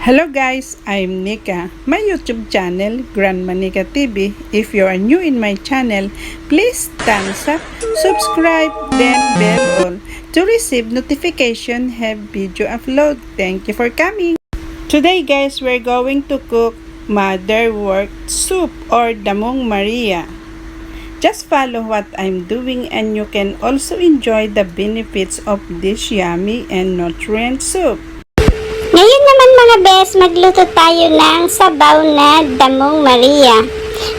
Hello guys, I'm Nika. My YouTube channel, Grandma Nika TV. If you are new in my channel, please thumbs up, subscribe, then bell all to receive notification have video upload. Thank you for coming. Today guys, we're going to cook motherwort soup or damong Maria. Just follow what I'm doing and you can also enjoy the benefits of this yummy and nutrient soup. Ngayon naman mga bes, magluto tayo ng sabaw na damong Maria.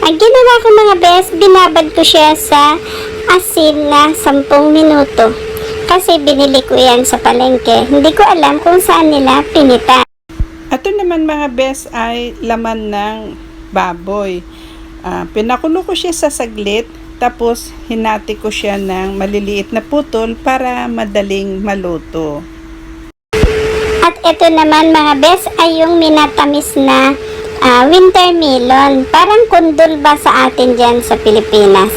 Ang ginawa ko mga bes, binabad ko siya sa asin na 10 minuto. Kasi binili ko yan sa palengke. Hindi ko alam kung saan nila pinita. Ito naman mga bes ay laman ng baboy. Pinakulo ko siya sa saglit, tapos hinati ko siya ng maliliit na putol para madaling maluto. At ito naman mga bes ay yung minatamis na winter melon. Parang kundol ba sa atin dyan sa Pilipinas.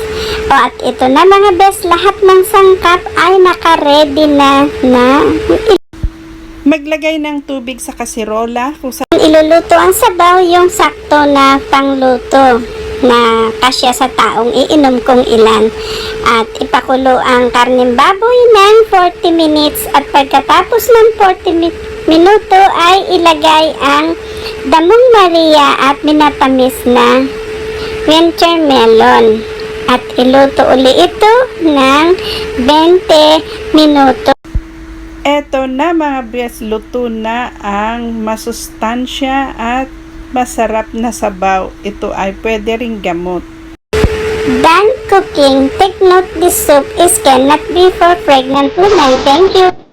At ito na mga bes, lahat ng sangkap ay naka-ready na Maglagay ng tubig sa kasirola kung saan iluluto ang sabaw, yung sakto na pangluto na kasya sa taong iinom kung ilan. At ipakulo ang karneng baboy ng 40 minutes at pagkatapos ng 40 minuto ay ilagay ang damong Maria at minatamis na winter melon at iluto uli ito ng 20 minuto. eto na mga bes, luto na ang masustansya at masarap na sabaw. Ito ay pwede ring gamot. Done cooking. Take note, this soup is cannot be for pregnant women. Thank you.